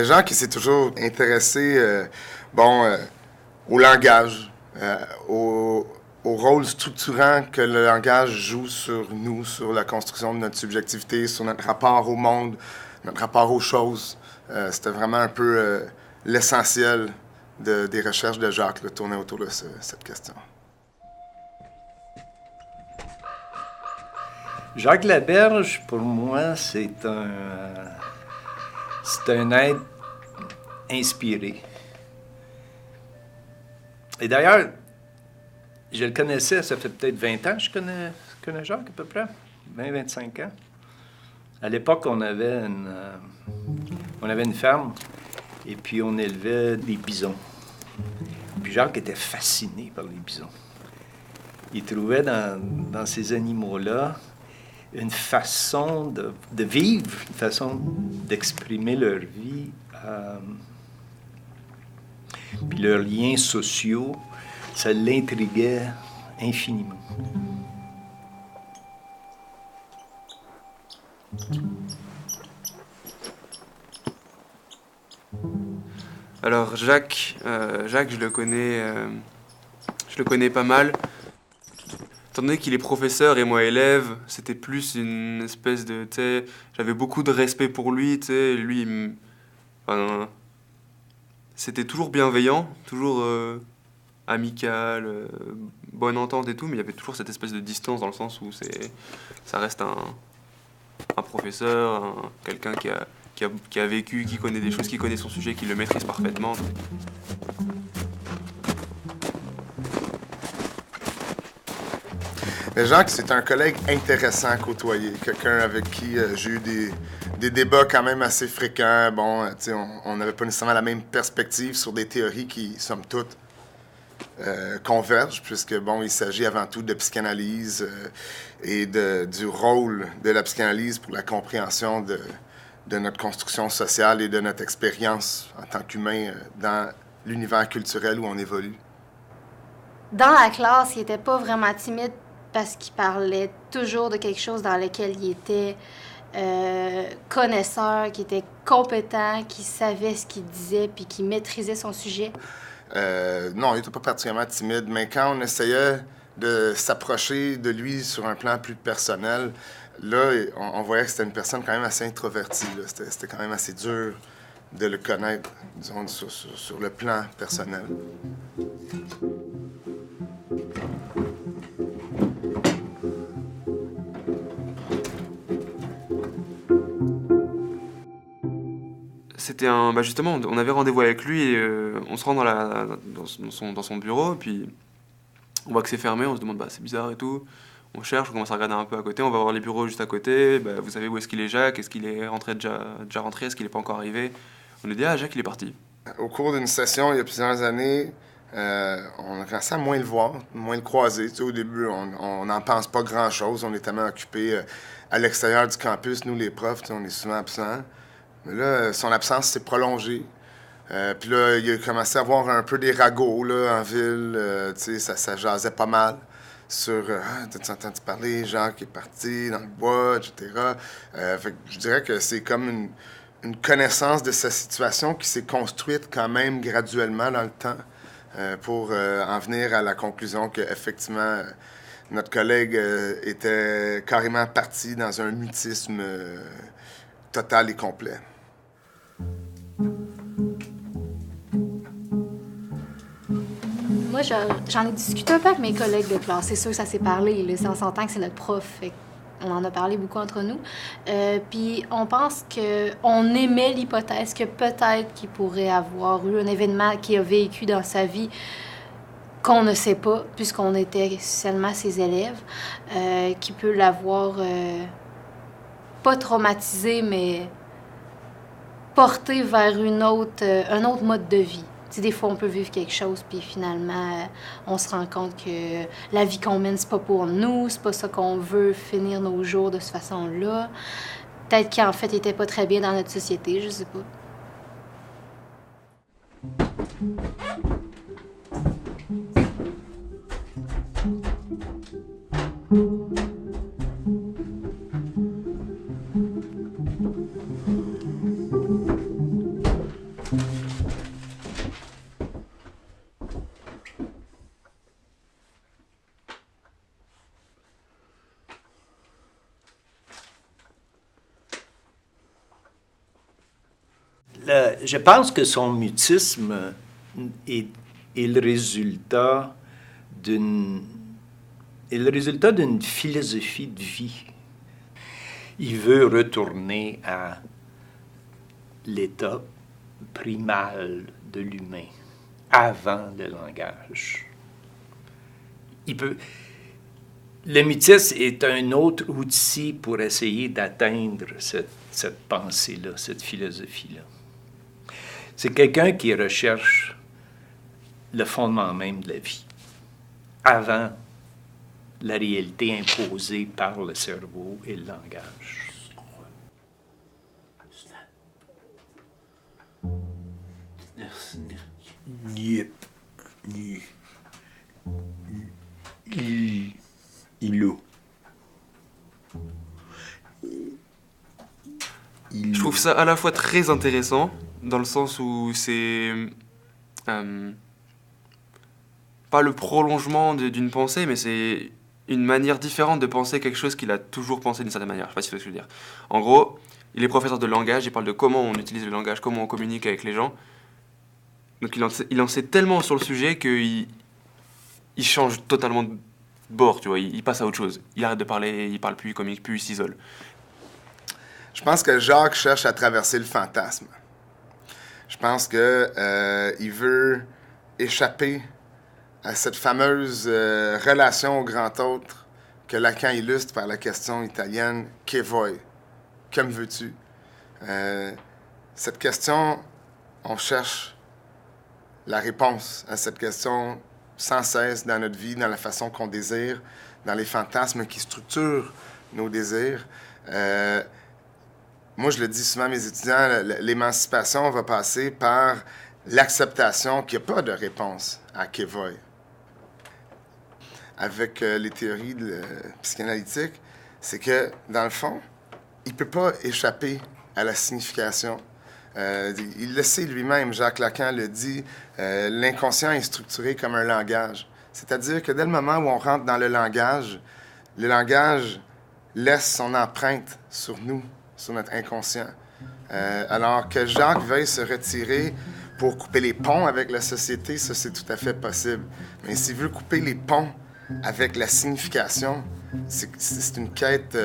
Jacques, il s'est toujours intéressé au langage, au rôle structurant que le langage joue sur nous, sur la construction de notre subjectivité, sur notre rapport au monde, notre rapport aux choses. C'était vraiment un peu l'essentiel des recherches de Jacques, là, tourner autour de cette question. Jacques Laberge, pour moi, c'est un être inspiré. Et d'ailleurs, je le connaissais, ça fait peut-être 20 ans que je connais Jacques, à peu près. 20-25 ans. À l'époque, on avait une ferme et puis on élevait des bisons. Puis Jacques était fasciné par les bisons. Il trouvait dans ces animaux-là une façon de vivre, une façon d'exprimer leur vie, puis leurs liens sociaux, ça l'intriguait infiniment. Alors Jacques, je le connais pas mal. Étant donné qu'il est professeur et moi élève, c'était plus une espèce de, tu sais, j'avais beaucoup de respect pour lui, tu sais, c'était toujours bienveillant, toujours amical, bonne entente et tout, mais il y avait toujours cette espèce de distance dans le sens où ça reste un professeur, quelqu'un qui a vécu, qui connaît des choses, qui connaît son sujet, qui le maîtrise parfaitement. Jacques, c'est un collègue intéressant à côtoyer, quelqu'un avec qui j'ai eu des débats quand même assez fréquents. Bon, tu sais, on n'avait pas nécessairement la même perspective sur des théories qui, somme toute, convergent, puisque, bon, il s'agit avant tout de psychanalyse et du rôle de la psychanalyse pour la compréhension de notre construction sociale et de notre expérience en tant qu'humain dans l'univers culturel où on évolue. Dans la classe, il n'était pas vraiment timide parce qu'il parlait toujours de quelque chose dans lequel il était connaisseur, qui était compétent, qui savait ce qu'il disait puis qui maîtrisait son sujet. Non, il n'était pas particulièrement timide, mais quand on essayait de s'approcher de lui sur un plan plus personnel, là, on voyait que c'était une personne quand même assez introvertie. C'était quand même assez dur de le connaître, disons, sur le plan personnel. C'était justement, on avait rendez-vous avec lui et on se rend dans son bureau, et puis on voit que c'est fermé, on se demande c'est bizarre et tout. On cherche, on commence à regarder un peu à côté, on va voir les bureaux juste à côté. Vous savez où est-ce qu'il est Jacques? Est-ce qu'il est rentré déjà rentré? Est-ce qu'il n'est pas encore arrivé? On nous dit Jacques il est parti. Au cours d'une session, il y a plusieurs années, on a commencé à moins le voir, moins le croiser. Tu sais, au début, on n'en pense pas grand-chose. On est tellement occupés à l'extérieur du campus. Nous, les profs, on est souvent absents. Mais là, son absence s'est prolongée. Puis là, il a commencé à avoir un peu des ragots là, en ville. Tu sais, ça jasait pas mal sur t'as-tu entendu parler, Jacques est parti dans le bois, etc. Fait que je dirais que c'est comme une connaissance de sa situation qui s'est construite quand même graduellement dans le temps pour en venir à la conclusion qu'effectivement, Notre collègue était carrément parti dans un mutisme total et complet. Moi, j'en ai discuté un peu avec mes collègues de classe. C'est sûr que ça s'est parlé. Là. On s'entend que c'est notre prof. Fait on en a parlé beaucoup entre nous. Puis on pense qu'on émet l'hypothèse que peut-être qu'il pourrait avoir eu un événement qu'il a vécu dans sa vie qu'on ne sait pas, puisqu'on était seulement ses élèves, qui peut l'avoir pas traumatisé, mais porté vers un autre mode de vie. T'sais, des fois, on peut vivre quelque chose, puis finalement, on se rend compte que la vie qu'on mène, c'est pas pour nous, c'est pas ça qu'on veut finir nos jours de cette façon-là. Peut-être qu'en fait, il était pas très bien dans notre société, je sais pas. Je pense que son mutisme est le résultat d'une philosophie de vie. Il veut retourner à l'état primal de l'humain, avant le langage. Le mutisme est un autre outil pour essayer d'atteindre cette pensée-là, cette philosophie-là. C'est quelqu'un qui recherche le fondement même de la vie, avant la réalité imposée par le cerveau et le langage. Je trouve ça à la fois très intéressant, dans le sens où c'est pas le prolongement d'une pensée, mais c'est une manière différente de penser quelque chose qu'il a toujours pensé d'une certaine manière. Je sais pas si tu vois ce que je veux dire. En gros, il est professeur de langage, il parle de comment on utilise le langage, comment on communique avec les gens. Donc il en sait tellement sur le sujet qu'il change totalement de bord, tu vois, il passe à autre chose. Il arrête de parler, il parle plus, il communique plus, il s'isole. Je pense que Jacques cherche à traverser le fantasme. Je pense que il veut échapper à cette fameuse relation au grand autre que Lacan illustre par la question italienne « Che vuoi ?» « Que me veux-tu » Cette question, on cherche la réponse à cette question sans cesse dans notre vie, dans la façon qu'on désire, dans les fantasmes qui structurent nos désirs. Moi, je le dis souvent à mes étudiants, l'émancipation va passer par l'acceptation qu'il n'y a pas de réponse à Che vuoi. Avec les théories psychanalytiques, c'est que, dans le fond, il ne peut pas échapper à la signification. Il le sait lui-même, Jacques Lacan le dit, l'inconscient est structuré comme un langage. C'est-à-dire que dès le moment où on rentre dans le langage laisse son empreinte sur nous, sur notre inconscient. Alors que Jacques veuille se retirer pour couper les ponts avec la société, ça c'est tout à fait possible. Mais s'il veut couper les ponts avec la signification, c'est une quête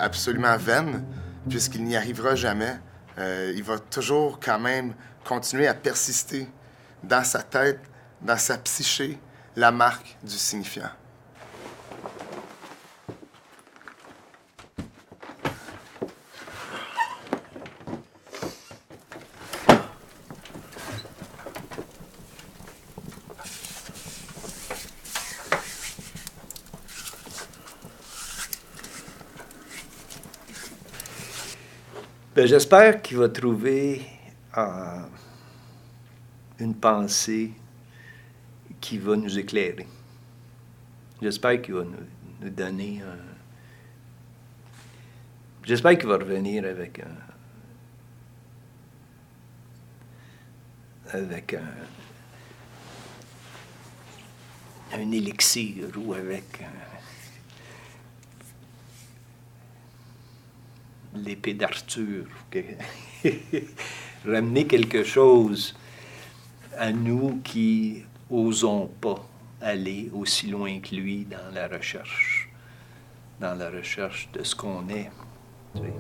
absolument vaine, puisqu'il n'y arrivera jamais. Il va toujours quand même continuer à persister dans sa tête, dans sa psyché, la marque du signifiant. Ben, j'espère qu'il va trouver une pensée qui va nous éclairer. J'espère qu'il va nous donner un... J'espère qu'il va revenir avec un élixir ou avec l'épée d'Arthur. Ramener quelque chose à nous qui osons pas aller aussi loin que lui dans la recherche de ce qu'on est. Tu sais.